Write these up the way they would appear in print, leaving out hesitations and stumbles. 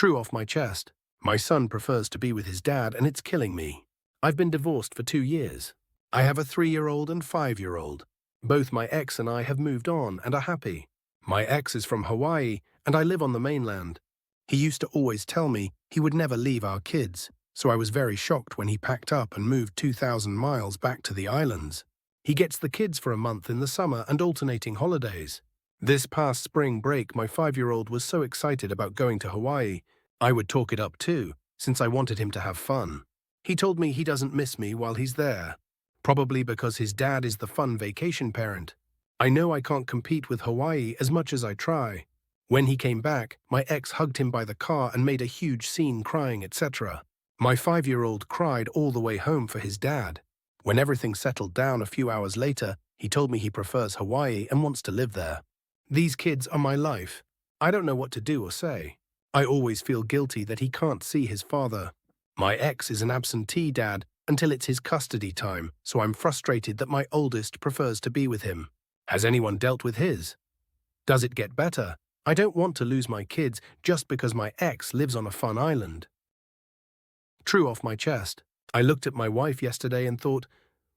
True off my chest. My son prefers to be with his dad and it's killing me. I've been divorced for 2 years. I have a 3-year-old and 5-year-old. Both my ex and I have moved on and are happy. My ex is from Hawaii and I live on the mainland. He used to always tell me he would never leave our kids, so I was very shocked when he packed up and moved 2,000 miles back to the islands. He gets the kids for a month in the summer and alternating holidays. This past spring break, my 5-year-old was so excited about going to Hawaii. I would talk it up too, since I wanted him to have fun. He told me he doesn't miss me while he's there, probably because his dad is the fun vacation parent. I know I can't compete with Hawaii as much as I try. When he came back, my ex hugged him by the car and made a huge scene crying, etc. My 5-year-old cried all the way home for his dad. When everything settled down a few hours later, he told me he prefers Hawaii and wants to live there. These kids are my life. I don't know what to do or say. I always feel guilty that he can't see his father. My ex is an absentee dad until it's his custody time, so I'm frustrated that my oldest prefers to be with him. Has anyone dealt with his? Does it get better? I don't want to lose my kids just because my ex lives on a fun island. True off my chest. I looked at my wife yesterday and thought,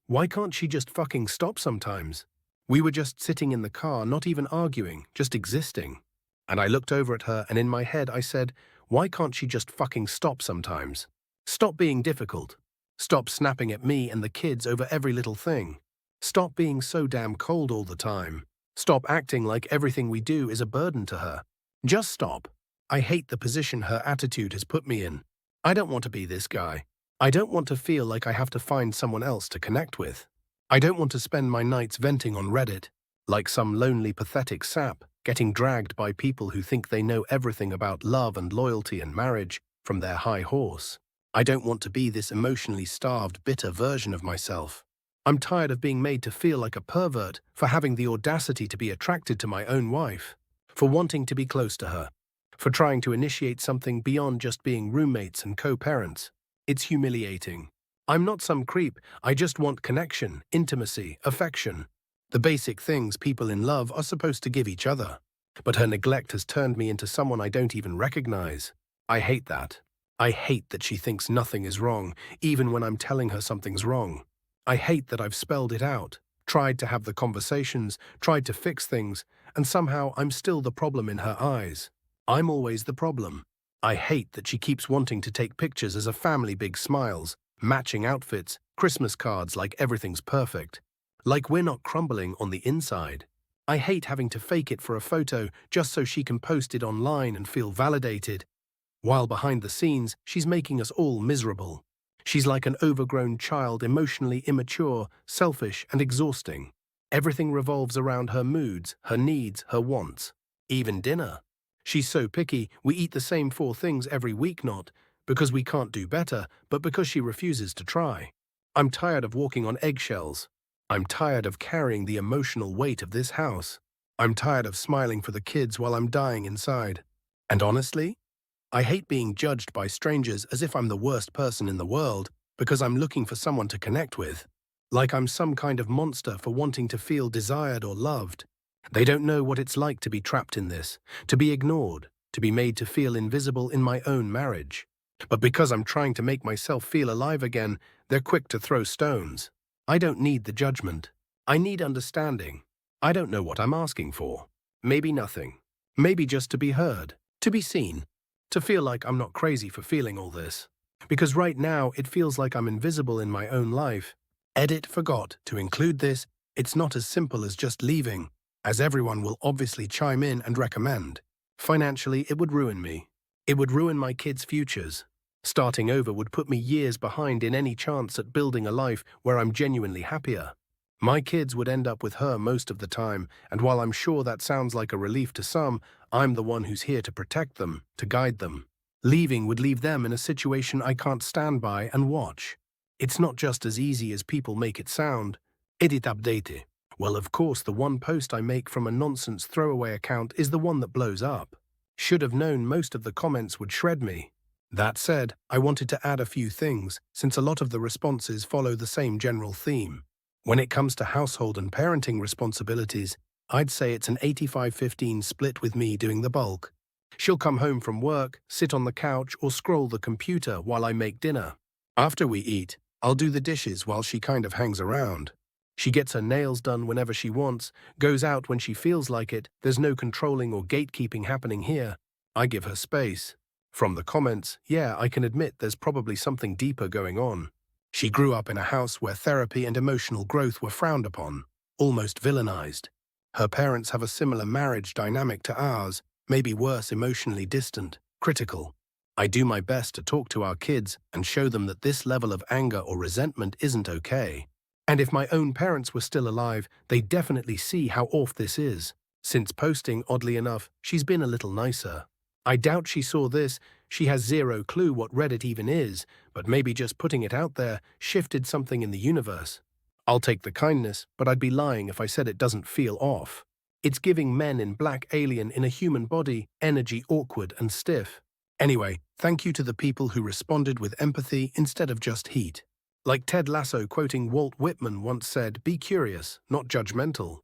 why can't she just fucking stop sometimes? We were just sitting in the car, not even arguing, just existing. And I looked over at her and in my head I said, why can't she just fucking stop sometimes? Stop being difficult. Stop snapping at me and the kids over every little thing. Stop being so damn cold all the time. Stop acting like everything we do is a burden to her. Just stop. I hate the position her attitude has put me in. I don't want to be this guy. I don't want to feel like I have to find someone else to connect with. I don't want to spend my nights venting on Reddit, like some lonely, pathetic sap, getting dragged by people who think they know everything about love and loyalty and marriage from their high horse. I don't want to be this emotionally starved, bitter version of myself. I'm tired of being made to feel like a pervert for having the audacity to be attracted to my own wife, for wanting to be close to her, for trying to initiate something beyond just being roommates and co-parents. It's humiliating. I'm not some creep, I just want connection, intimacy, affection. The basic things people in love are supposed to give each other. But her neglect has turned me into someone I don't even recognize. I hate that. I hate that she thinks nothing is wrong, even when I'm telling her something's wrong. I hate that I've spelled it out, tried to have the conversations, tried to fix things, and somehow I'm still the problem in her eyes. I'm always the problem. I hate that she keeps wanting to take pictures as a family, big smiles, matching outfits, Christmas cards like everything's perfect. Like we're not crumbling on the inside. I hate having to fake it for a photo just so she can post it online and feel validated. While behind the scenes, she's making us all miserable. She's like an overgrown child, emotionally immature, selfish, and exhausting. Everything revolves around her moods, her needs, her wants. Even dinner. She's so picky, we eat the same 4 things every week, not because we can't do better, but because she refuses to try. I'm tired of walking on eggshells. I'm tired of carrying the emotional weight of this house. I'm tired of smiling for the kids while I'm dying inside. And honestly, I hate being judged by strangers as if I'm the worst person in the world because I'm looking for someone to connect with. Like I'm some kind of monster for wanting to feel desired or loved. They don't know what it's like to be trapped in this, to be ignored, to be made to feel invisible in my own marriage. But because I'm trying to make myself feel alive again, they're quick to throw stones. I don't need the judgment. I need understanding. I don't know what I'm asking for. Maybe nothing. Maybe just to be heard, to be seen, to feel like I'm not crazy for feeling all this. Because right now it feels like I'm invisible in my own life. Edit forgot to include this. It's not as simple as just leaving, as everyone will obviously chime in and recommend. Financially, it would ruin me. It would ruin my kids' futures. Starting over would put me years behind in any chance at building a life where I'm genuinely happier. My kids would end up with her most of the time, and while I'm sure that sounds like a relief to some, I'm the one who's here to protect them, to guide them. Leaving would leave them in a situation I can't stand by and watch. It's not just as easy as people make it sound. Edit update. Well, of course, the one post I make from a nonsense throwaway account is the one that blows up. Should have known most of the comments would shred me. That said, I wanted to add a few things, since a lot of the responses follow the same general theme. When it comes to household and parenting responsibilities, I'd say it's an 85-15 split with me doing the bulk. She'll come home from work, sit on the couch, or scroll the computer while I make dinner. After we eat, I'll do the dishes while she kind of hangs around. She gets her nails done whenever she wants, goes out when she feels like it. There's no controlling or gatekeeping happening here. I give her space. From the comments, yeah, I can admit there's probably something deeper going on. She grew up in a house where therapy and emotional growth were frowned upon, almost villainized. Her parents have a similar marriage dynamic to ours, maybe worse, emotionally distant, critical. I do my best to talk to our kids and show them that this level of anger or resentment isn't okay. And if my own parents were still alive, they'd definitely see how off this is. Since posting, oddly enough, she's been a little nicer. I doubt she saw this. She has zero clue what Reddit even is, but maybe just putting it out there shifted something in the universe. I'll take the kindness, but I'd be lying if I said it doesn't feel off. It's giving men in black alien in a human body, energy awkward and stiff. Anyway, thank you to the people who responded with empathy instead of just heat. Like Ted Lasso quoting Walt Whitman once said, "Be curious, not judgmental."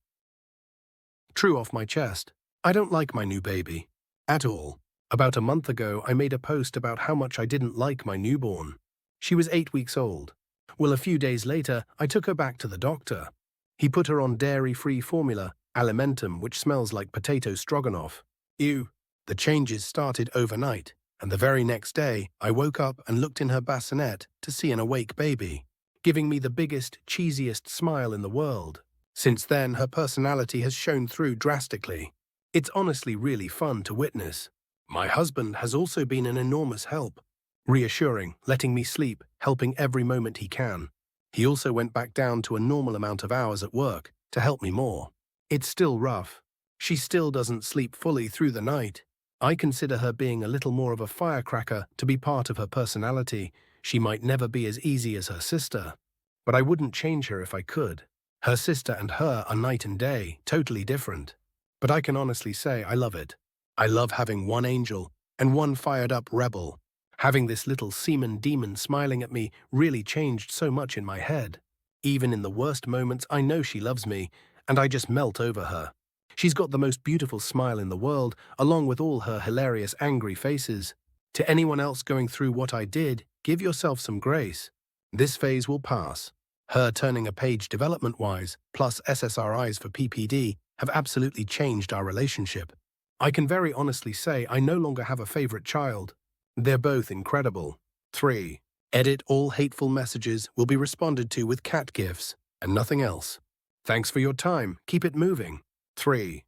True off my chest. I don't like my new baby. At all. About a month ago, I made a post about how much I didn't like my newborn. She was 8 weeks old. Well, a few days later, I took her back to the doctor. He put her on dairy-free formula, Alimentum, which smells like potato stroganoff. Ew. The changes started overnight, and the very next day, I woke up and looked in her bassinet to see an awake baby, giving me the biggest, cheesiest smile in the world. Since then, her personality has shown through drastically. It's honestly really fun to witness. My husband has also been an enormous help. Reassuring, letting me sleep, helping every moment he can. He also went back down to a normal amount of hours at work to help me more. It's still rough. She still doesn't sleep fully through the night. I consider her being a little more of a firecracker to be part of her personality. She might never be as easy as her sister. But I wouldn't change her if I could. Her sister and her are night and day, totally different. But I can honestly say I love it. I love having one angel and one fired-up rebel. Having this little semen demon smiling at me really changed so much in my head. Even in the worst moments, I know she loves me, and I just melt over her. She's got the most beautiful smile in the world, along with all her hilarious angry faces. To anyone else going through what I did, give yourself some grace. This phase will pass. Her turning a page development-wise, plus SSRIs for PPD, have absolutely changed our relationship. I can very honestly say I no longer have a favorite child. They're both incredible. 3. Edit all hateful messages will be responded to with cat gifs, and nothing else. Thanks for your time. Keep it moving. 3.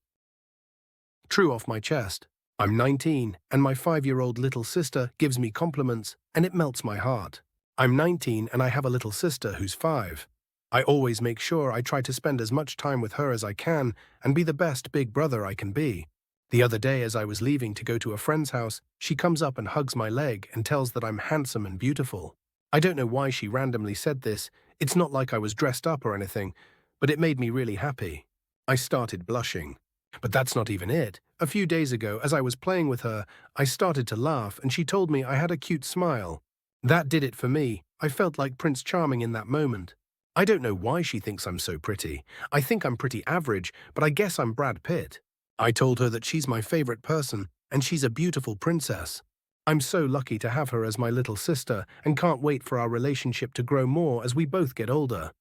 True off my chest. I'm 19, and my 5-year-old little sister gives me compliments, and it melts my heart. I'm 19, and I have a little sister who's 5. I always make sure I try to spend as much time with her as I can and be the best big brother I can be. The other day, as I was leaving to go to a friend's house, she comes up and hugs my leg and tells that I'm handsome and beautiful. I don't know why she randomly said this. It's not like I was dressed up or anything, but it made me really happy. I started blushing. But that's not even it. A few days ago, as I was playing with her, I started to laugh and she told me I had a cute smile. That did it for me. I felt like Prince Charming in that moment. I don't know why she thinks I'm so pretty. I think I'm pretty average, but I guess I'm Brad Pitt. I told her that she's my favorite person and she's a beautiful princess. I'm so lucky to have her as my little sister and can't wait for our relationship to grow more as we both get older.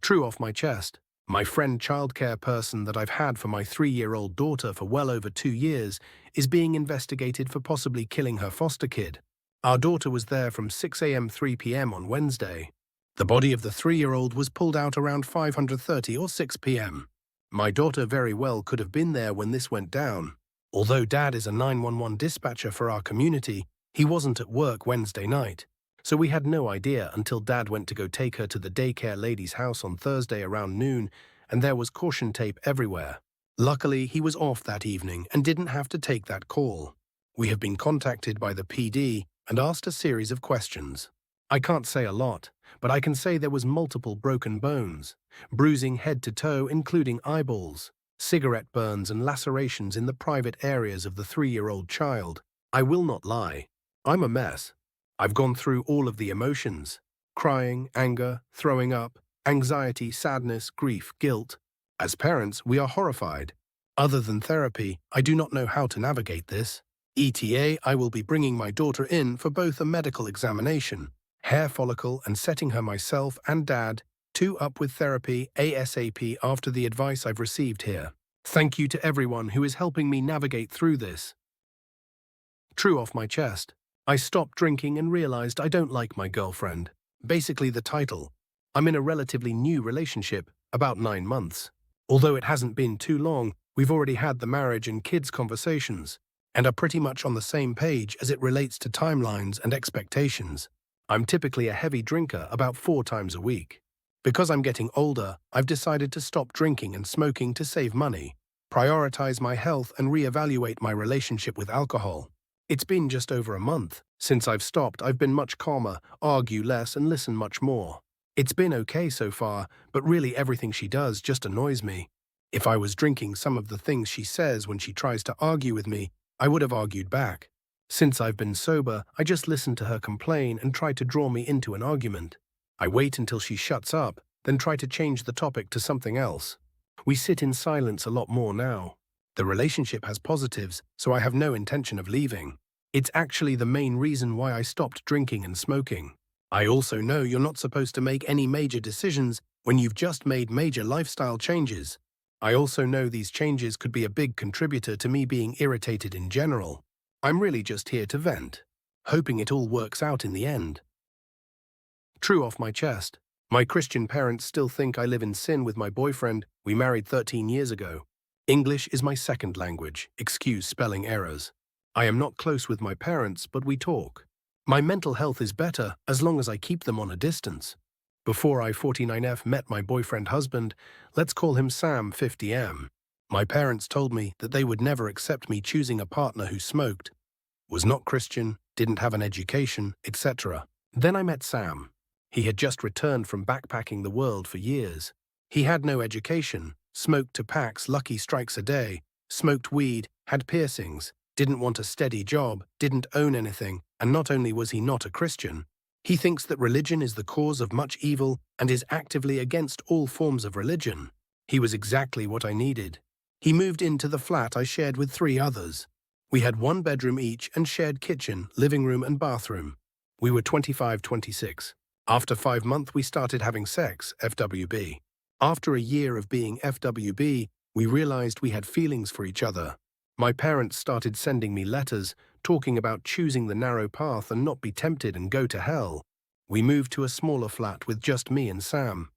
True off my chest. My friend childcare person that I've had for my 3-year-old daughter for well over 2 years is being investigated for possibly killing her foster kid. Our daughter was there from 6 a.m. 3 p.m. on Wednesday. The body of the 3-year-old was pulled out around 5:30 or 6 p.m. My daughter very well could have been there when this went down. Although Dad is a 911 dispatcher for our community, he wasn't at work Wednesday night. So we had no idea until Dad went to go take her to the daycare lady's house on Thursday around noon, and there was caution tape everywhere. Luckily, he was off that evening and didn't have to take that call. We have been contacted by the PD and asked a series of questions. I can't say a lot, but I can say there was multiple broken bones, bruising head to toe including eyeballs, cigarette burns and lacerations in the private areas of the 3-year-old child. I will not lie. I'm a mess. I've gone through all of the emotions: crying, anger, throwing up, anxiety, sadness, grief, guilt. As parents, we are horrified. Other than therapy, I do not know how to navigate this. ETA, I will be bringing my daughter in for both a medical examination, hair follicle, and setting her myself and dad to up with therapy ASAP after the advice I've received here. Thank you to everyone who is helping me navigate through this. True off my chest. I stopped drinking and realized I don't like my girlfriend. Basically the title. I'm in a relatively new relationship, about 9 months. Although it hasn't been too long, we've already had the marriage and kids conversations, and are pretty much on the same page as it relates to timelines and expectations. I'm typically a heavy drinker about 4 times a week. Because I'm getting older, I've decided to stop drinking and smoking to save money, prioritize my health, and reevaluate my relationship with alcohol. It's been just over a month. Since I've stopped, I've been much calmer, argue less, and listen much more. It's been okay so far, but really everything she does just annoys me. If I was drinking, some of the things she says when she tries to argue with me, I would have argued back. Since I've been sober, I just listen to her complain and try to draw me into an argument. I wait until she shuts up, then try to change the topic to something else. We sit in silence a lot more now. The relationship has positives, so I have no intention of leaving. It's actually the main reason why I stopped drinking and smoking. I also know you're not supposed to make any major decisions when you've just made major lifestyle changes. I also know these changes could be a big contributor to me being irritated in general. I'm really just here to vent, hoping it all works out in the end. True off my chest. My Christian parents still think I live in sin with my boyfriend we married 13 years ago. English is my second language, excuse spelling errors. I am not close with my parents, but we talk. My mental health is better as long as I keep them on a distance. Before I 49F met my boyfriend husband, let's call him Sam 50M, my parents told me that they would never accept me choosing a partner who smoked, was not Christian, didn't have an education, etc. Then I met Sam. He had just returned from backpacking the world for years. He had no education, smoked 2 packs, lucky strikes a day, smoked weed, had piercings, didn't want a steady job, didn't own anything, and not only was he not a Christian, he thinks that religion is the cause of much evil and is actively against all forms of religion. He was exactly what I needed. He moved into the flat I shared with 3 others. We had 1 bedroom each and shared kitchen, living room, and bathroom. We were 25-26. After 5 months, we started having sex, FWB. After a year of being FWB, we realized we had feelings for each other. My parents started sending me letters, talking about choosing the narrow path and not be tempted and go to hell. We moved to a smaller flat with just me and Sam.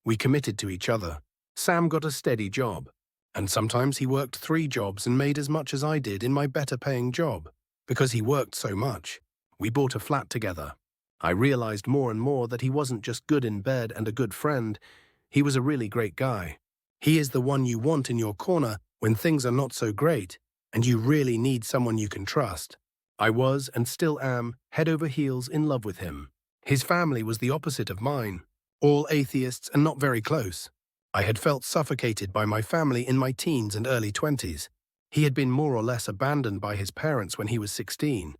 We committed to each other. Sam got a steady job, and sometimes he worked 3 jobs and made as much as I did in my better-paying job. Because he worked so much, we bought a flat together. I realized more and more that he wasn't just good in bed and a good friend, he was a really great guy. He is the one you want in your corner when things are not so great, and you really need someone you can trust. I was, and still am, head over heels in love with him. His family was the opposite of mine, all atheists and not very close. I had felt suffocated by my family in my teens and early 20s. He had been more or less abandoned by his parents when he was 16.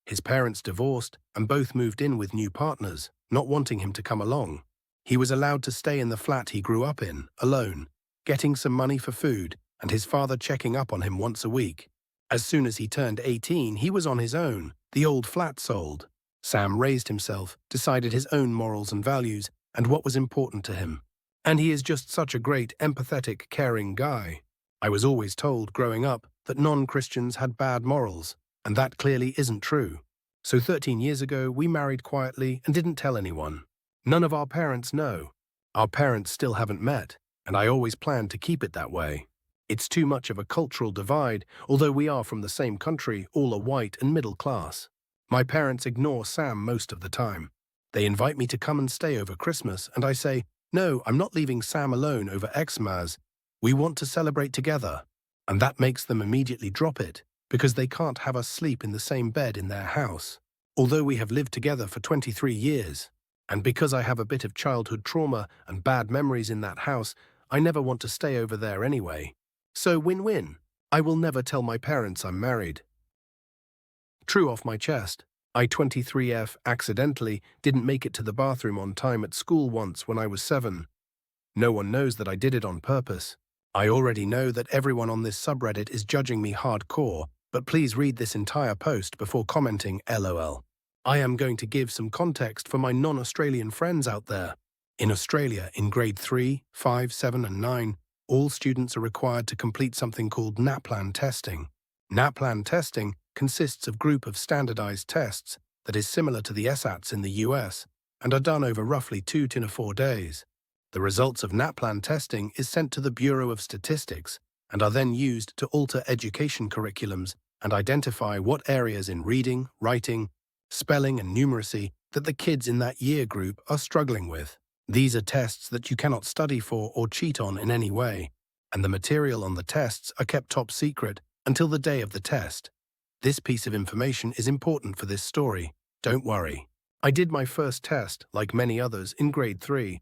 His parents divorced and both moved in with new partners, not wanting him to come along. He was allowed to stay in the flat he grew up in, alone, getting some money for food, and his father checking up on him once a week. As soon as he turned 18, he was on his own. The old flat sold. Sam raised himself, decided his own morals and values, and what was important to him. And he is just such a great, empathetic, caring guy. I was always told, growing up, that non-Christians had bad morals, and that clearly isn't true. So 13 years ago, we married quietly and didn't tell anyone. None of our parents know. Our parents still haven't met, and I always planned to keep it that way. It's too much of a cultural divide, although we are from the same country, all are white and middle class. My parents ignore Sam most of the time. They invite me to come and stay over Christmas, and I say, no, I'm not leaving Sam alone over Xmas. We want to celebrate together. And that makes them immediately drop it, because they can't have us sleep in the same bed in their house. Although we have lived together for 23 years, and because I have a bit of childhood trauma and bad memories in that house, I never want to stay over there anyway. So win-win. I will never tell my parents I'm married. True off my chest. I 23F accidentally didn't make it to the bathroom on time at school once when I was 7. No one knows that I did it on purpose. I already know that everyone on this subreddit is judging me hardcore, but please read this entire post before commenting LOL. I am going to give some context for my non-Australian friends out there. In Australia, in grade 3, 5, 7 and 9, all students are required to complete something called NAPLAN testing. NAPLAN testing consists of a group of standardized tests that is similar to the SATs in the US and are done over roughly 2 to 4 days. The results of NAPLAN testing is sent to the Bureau of Statistics and are then used to alter education curriculums and identify what areas in reading, writing, spelling and numeracy that the kids in that year group are struggling with. These are tests that you cannot study for or cheat on in any way, and the material on the tests are kept top secret until the day of the test. This piece of information is important for this story. Don't worry. I did my first test, like many others, in grade 3.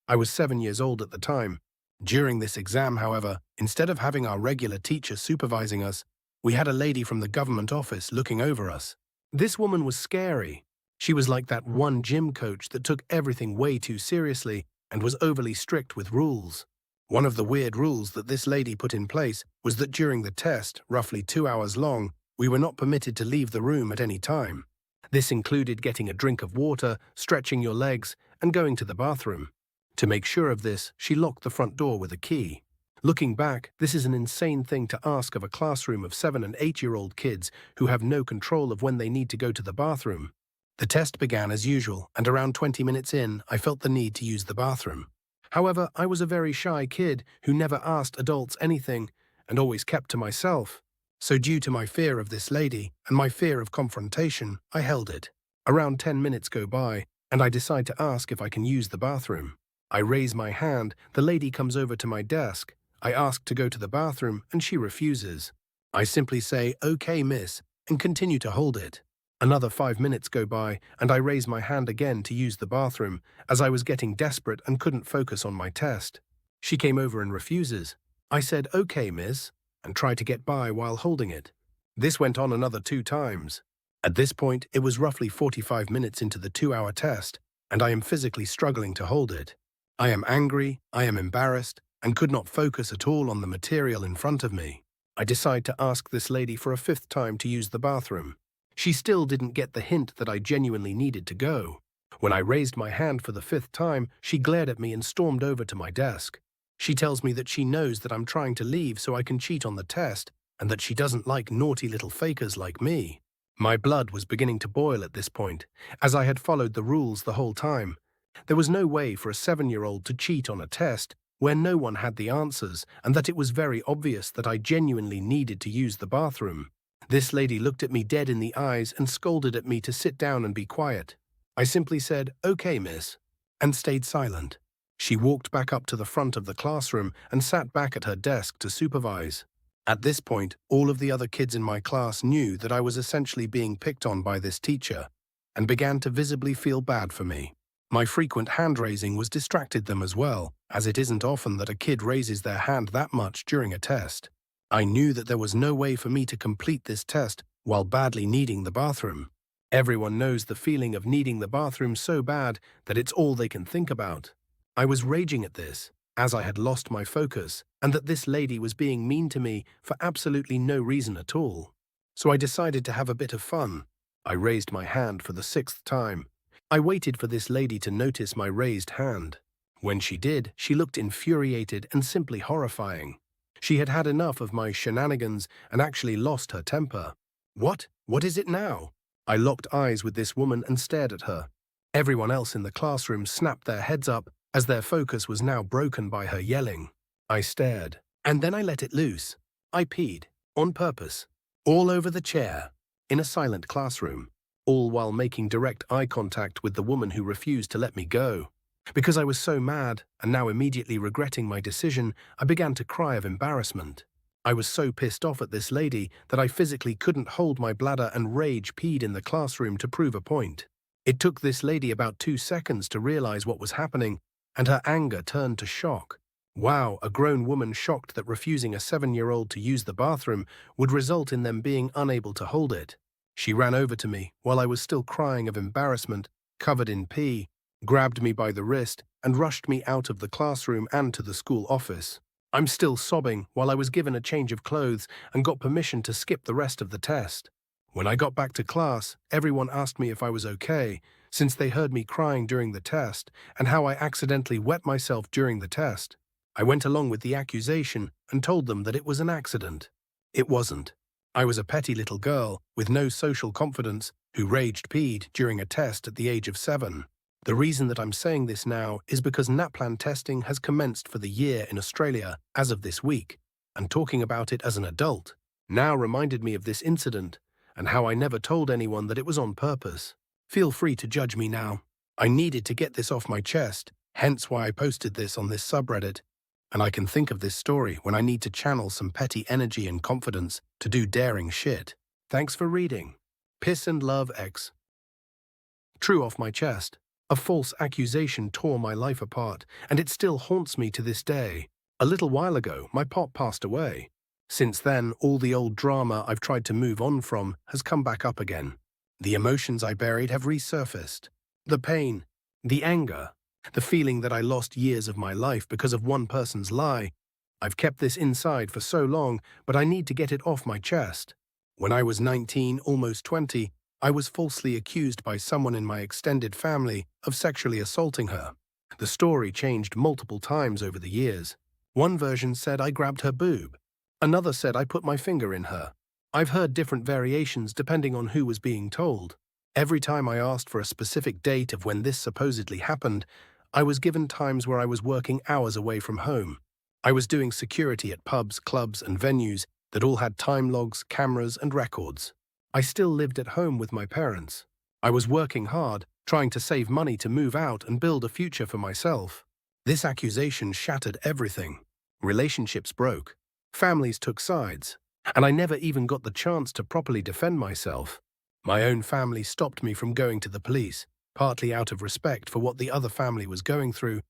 I was 7 years old at the time. During this exam, however, instead of having our regular teacher supervising us, we had a lady from the government office looking over us. This woman was scary. She was like that one gym coach that took everything way too seriously and was overly strict with rules. One of the weird rules that this lady put in place was that during the test, roughly 2 hours long, we were not permitted to leave the room at any time. This included getting a drink of water, stretching your legs, and going to the bathroom. To make sure of this, she locked the front door with a key. Looking back, this is an insane thing to ask of a classroom of 7- and 8-year-old kids who have no control of when they need to go to the bathroom. The test began as usual, and around 20 minutes in, I felt the need to use the bathroom. However, I was a very shy kid who never asked adults anything and always kept to myself. So due to my fear of this lady and my fear of confrontation, I held it. Around 10 minutes go by, and I decide to ask if I can use the bathroom. I raise my hand, the lady comes over to my desk. I ask to go to the bathroom, and she refuses. I simply say, "Okay, miss," and continue to hold it. Another 5 minutes go by, and I raise my hand again to use the bathroom, as I was getting desperate and couldn't focus on my test. She came over and refuses. I said, "Okay, miss," and tried to get by while holding it. This went on another 2 times. At this point, it was roughly 45 minutes into the 2-hour test, and I am physically struggling to hold it. I am angry, I am embarrassed, and could not focus at all on the material in front of me. I decide to ask this lady for a 5th time to use the bathroom. She still didn't get the hint that I genuinely needed to go. When I raised my hand for the 5th time, she glared at me and stormed over to my desk. She tells me that she knows that I'm trying to leave so I can cheat on the test, and that she doesn't like naughty little fakers like me. My blood was beginning to boil at this point, as I had followed the rules the whole time. There was no way for a 7-year-old to cheat on a test where no one had the answers, and that it was very obvious that I genuinely needed to use the bathroom. This lady looked at me dead in the eyes and scolded at me to sit down and be quiet. I simply said, "Okay, miss," and stayed silent. She walked back up to the front of the classroom and sat back at her desk to supervise. At this point, all of the other kids in my class knew that I was essentially being picked on by this teacher, and began to visibly feel bad for me. My frequent hand-raising was distracted them as well, as it isn't often that a kid raises their hand that much during a test. I knew that there was no way for me to complete this test while badly needing the bathroom. Everyone knows the feeling of needing the bathroom so bad that it's all they can think about. I was raging at this, as I had lost my focus, and that this lady was being mean to me for absolutely no reason at all. So I decided to have a bit of fun. I raised my hand for the 6th time. I waited for this lady to notice my raised hand. When she did, she looked infuriated and simply horrifying. She had had enough of my shenanigans and actually lost her temper. What? What is it now? I locked eyes with this woman and stared at her. Everyone else in the classroom snapped their heads up as their focus was now broken by her yelling. I stared, and then I let it loose. I peed, on purpose, all over the chair, in a silent classroom, all while making direct eye contact with the woman who refused to let me go. Because I was so mad, and now immediately regretting my decision, I began to cry of embarrassment. I was so pissed off at this lady that I physically couldn't hold my bladder and rage peed in the classroom to prove a point. It took this lady about 2 seconds to realize what was happening, and her anger turned to shock. Wow, a grown woman shocked that refusing a 7-year-old to use the bathroom would result in them being unable to hold it. She ran over to me while I was still crying of embarrassment, covered in pee, grabbed me by the wrist, and rushed me out of the classroom and to the school office. I'm still sobbing while I was given a change of clothes and got permission to skip the rest of the test. When I got back to class, everyone asked me if I was okay, since they heard me crying during the test and how I accidentally wet myself during the test. I went along with the accusation and told them that it was an accident. It wasn't. I was a petty little girl with no social confidence who raged peed during a test at the age of 7. The reason that I'm saying this now is because NAPLAN testing has commenced for the year in Australia as of this week, and talking about it as an adult now reminded me of this incident and how I never told anyone that it was on purpose. Feel free to judge me now. I needed to get this off my chest, hence why I posted this on this subreddit, and I can think of this story when I need to channel some petty energy and confidence to do daring shit. Thanks for reading. Piss and Love X. True off my chest. A false accusation tore my life apart, and it still haunts me to this day. A little while ago, my pop passed away. Since then, all the old drama I've tried to move on from has come back up again. The emotions I buried have resurfaced. The pain, the anger, the feeling that I lost years of my life because of one person's lie. I've kept this inside for so long, but I need to get it off my chest. When I was 19, almost 20, I was falsely accused by someone in my extended family of sexually assaulting her. The story changed multiple times over the years. One version said I grabbed her boob. Another said I put my finger in her. I've heard different variations depending on who was being told. Every time I asked for a specific date of when this supposedly happened, I was given times where I was working hours away from home. I was doing security at pubs, clubs, and venues that all had time logs, cameras, and records. I still lived at home with my parents. I was working hard, trying to save money to move out and build a future for myself. This accusation shattered everything. Relationships broke. Families took sides. And I never even got the chance to properly defend myself. My own family stopped me from going to the police, partly out of respect for what the other family was going through,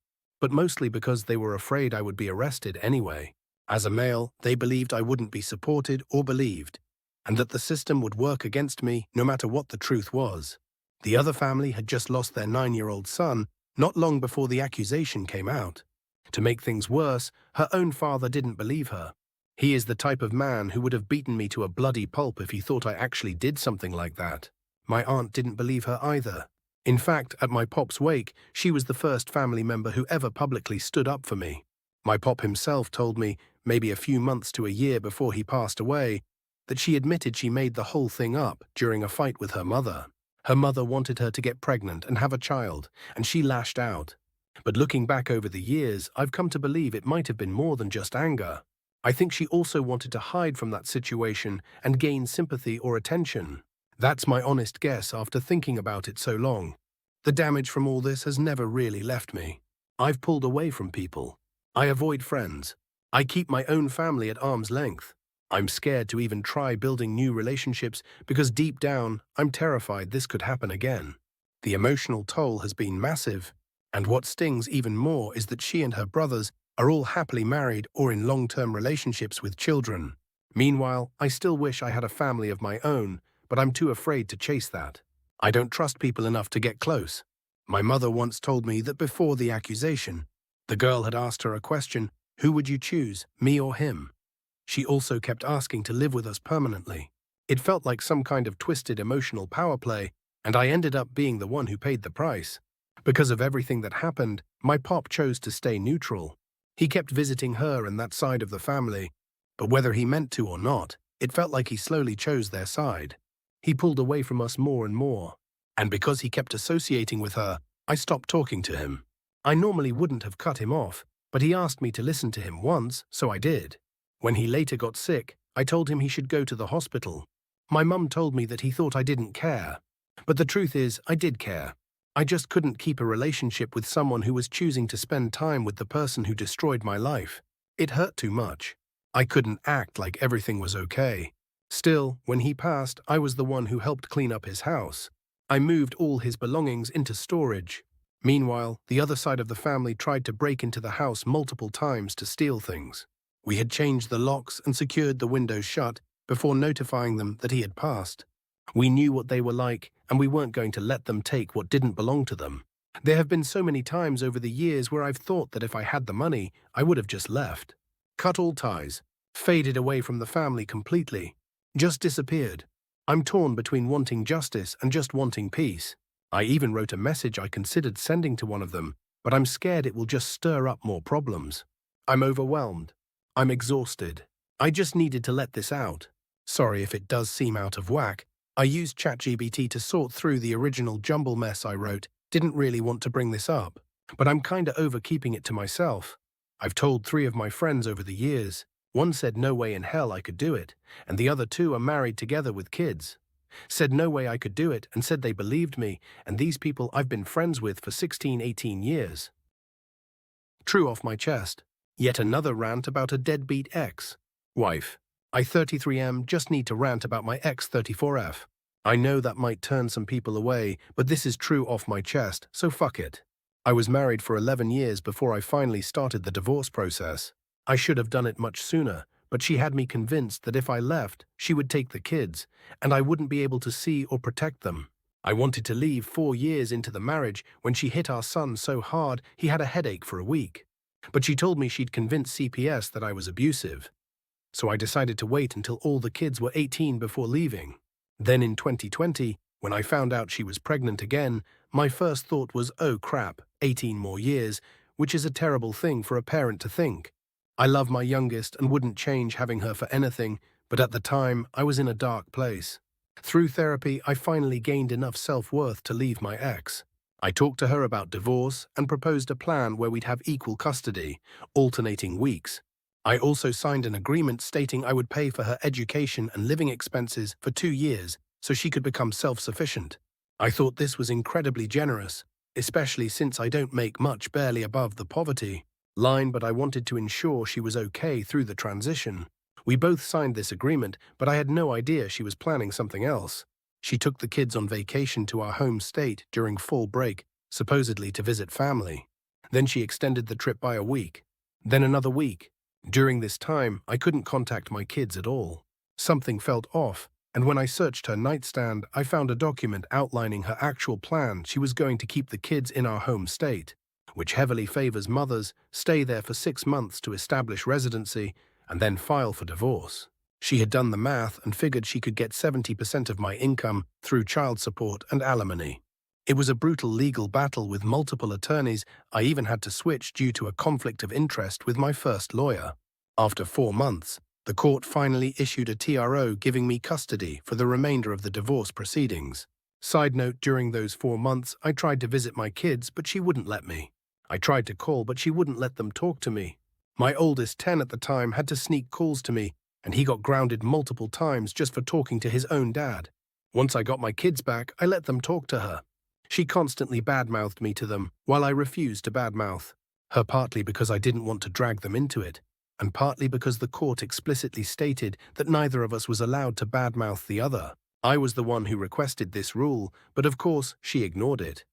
but mostly because they were afraid I would be arrested anyway. As a male, they believed I wouldn't be supported or believed, and that the system would work against me no matter what the truth was. The other family had just lost their 9-year-old son not long before the accusation came out. To make things worse, her own father didn't believe her. He is the type of man who would have beaten me to a bloody pulp if he thought I actually did something like that. My aunt didn't believe her either. In fact, at my pop's wake, she was the first family member who ever publicly stood up for me. My pop himself told me, maybe a few months to a year before he passed away, that she admitted she made the whole thing up during a fight with her mother. Her mother wanted her to get pregnant and have a child, and she lashed out. But looking back over the years, I've come to believe it might have been more than just anger. I think she also wanted to hide from that situation and gain sympathy or attention. That's my honest guess after thinking about it so long. The damage from all this has never really left me. I've pulled away from people. I avoid friends. I keep my own family at arm's length. I'm scared to even try building new relationships because deep down, I'm terrified this could happen again. The emotional toll has been massive, and what stings even more is that she and her brothers are all happily married or in long-term relationships with children. Meanwhile, I still wish I had a family of my own, but I'm too afraid to chase that. I don't trust people enough to get close. My mother once told me that before the accusation, the girl had asked her a question, who would you choose, me or him? She also kept asking to live with us permanently. It felt like some kind of twisted emotional power play, and I ended up being the one who paid the price. Because of everything that happened, my pop chose to stay neutral. He kept visiting her and that side of the family, but whether he meant to or not, it felt like he slowly chose their side. He pulled away from us more and more, and because he kept associating with her, I stopped talking to him. I normally wouldn't have cut him off, but he asked me to listen to him once, so I did. When he later got sick, I told him he should go to the hospital. My mum told me that he thought I didn't care, but the truth is, I did care. I just couldn't keep a relationship with someone who was choosing to spend time with the person who destroyed my life. It hurt too much. I couldn't act like everything was okay. Still, when he passed, I was the one who helped clean up his house. I moved all his belongings into storage. Meanwhile, the other side of the family tried to break into the house multiple times to steal things. We had changed the locks and secured the windows shut before notifying them that he had passed. We knew what they were like, and we weren't going to let them take what didn't belong to them. There have been so many times over the years where I've thought that if I had the money, I would have just left. cut all ties, faded away from the family completely, just disappeared. I'm torn between wanting justice and just wanting peace. I even wrote a message I considered sending to one of them, but I'm scared it will just stir up more problems. I'm overwhelmed. I'm exhausted. I just needed to let this out. Sorry if it does seem out of whack. I used ChatGPT to sort through the original jumble mess I wrote. Didn't really want to bring this up, but I'm kinda over keeping it to myself. I've told 3 of my friends over the years. One said no way in hell I could do it, and the other 2 are married together with kids. Said no way I could do it and said they believed me, and these people I've been friends with for 16, 18 years. True off my chest. Yet another rant about a deadbeat ex-wife. I 33M just need to rant about my ex-34F. I know that might turn some people away, but this is true off my chest, so fuck it. I was married for 11 years before I finally started the divorce process. I should have done it much sooner, but she had me convinced that if I left, she would take the kids, and I wouldn't be able to see or protect them. I wanted to leave 4 years into the marriage when she hit our son so hard he had a headache for a week. But she told me she'd convinced CPS that I was abusive. So I decided to wait until all the kids were 18 before leaving. Then in 2020, when I found out she was pregnant again, my first thought was, oh crap, 18 more years, which is a terrible thing for a parent to think. I love my youngest and wouldn't change having her for anything, but at the time, I was in a dark place. Through therapy, I finally gained enough self-worth to leave my ex. I talked to her about divorce and proposed a plan where we'd have equal custody, alternating weeks. I also signed an agreement stating I would pay for her education and living expenses for 2 years so she could become self-sufficient. I thought this was incredibly generous, especially since I don't make much, barely above the poverty line, but I wanted to ensure she was okay through the transition. We both signed this agreement, but I had no idea she was planning something else. She took the kids on vacation to our home state during fall break, supposedly to visit family. Then she extended the trip by a week, then another week. During this time, I couldn't contact my kids at all. Something felt off, and when I searched her nightstand, I found a document outlining her actual plan. She was going to keep the kids in our home state, which heavily favors mothers, stay there for 6 months to establish residency, and then file for divorce. She had done the math and figured she could get 70% of my income through child support and alimony. It was a brutal legal battle with multiple attorneys. I even had to switch due to a conflict of interest with my first lawyer. After 4 months, the court finally issued a TRO giving me custody for the remainder of the divorce proceedings. Side note, during those 4 months, I tried to visit my kids, but she wouldn't let me. I tried to call, but she wouldn't let them talk to me. My oldest, 10 at the time, had to sneak calls to me, and he got grounded multiple times just for talking to his own dad. Once I got my kids back, I let them talk to her. She constantly badmouthed me to them, while I refused to badmouth her, partly because I didn't want to drag them into it, and partly because the court explicitly stated that neither of us was allowed to badmouth the other. I was the one who requested this rule, but of course she ignored it.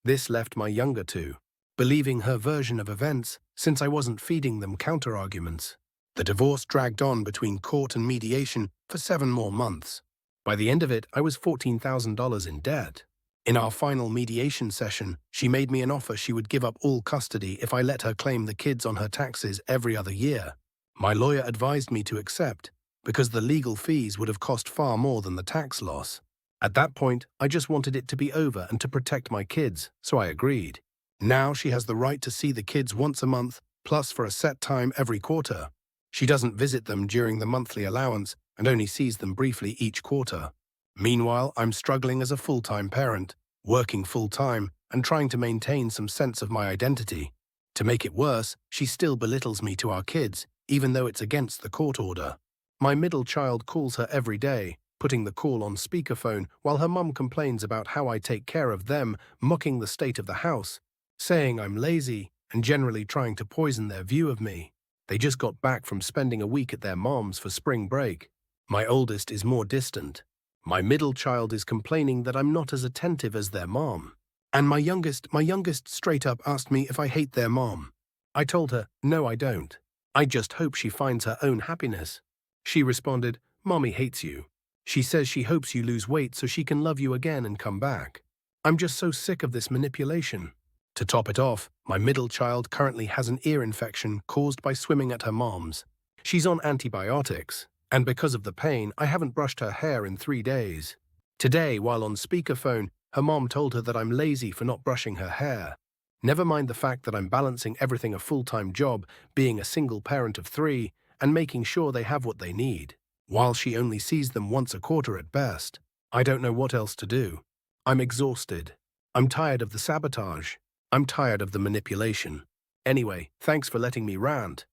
This left my younger 2 believing her version of events, since I wasn't feeding them counter-arguments. The divorce dragged on between court and mediation for 7 more months. By the end of it, I was $14,000 in debt. In our final mediation session, she made me an offer she would give up all custody if I let her claim the kids on her taxes every other year. My lawyer advised me to accept, because the legal fees would have cost far more than the tax loss. At that point, I just wanted it to be over and to protect my kids, so I agreed. Now she has the right to see the kids once a month, plus for a set time every quarter. She doesn't visit them during the monthly allowance and only sees them briefly each quarter. Meanwhile, I'm struggling as a full-time parent, working full-time and trying to maintain some sense of my identity. To make it worse, she still belittles me to our kids, even though it's against the court order. My middle child calls her every day, putting the call on speakerphone while her mum complains about how I take care of them, mocking the state of the house, saying I'm lazy and generally trying to poison their view of me. They just got back from spending a week at their mom's for spring break. My oldest is more distant. My middle child is complaining that I'm not as attentive as their mom. And my youngest straight up asked me if I hate their mom. I told her, no, I don't. I just hope she finds her own happiness. She responded, Mommy hates you. She says she hopes you lose weight so she can love you again and come back. I'm just so sick of this manipulation. To top it off, my middle child currently has an ear infection caused by swimming at her mom's. She's on antibiotics, and because of the pain, I haven't brushed her hair in 3 days. Today, while on speakerphone, her mom told her that I'm lazy for not brushing her hair. Never mind the fact that I'm balancing everything: a full-time job, being a single parent of 3, and making sure they have what they need, while she only sees them once a quarter at best. I don't know what else to do. I'm exhausted. I'm tired of the sabotage. I'm tired of the manipulation. Anyway, thanks for letting me rant.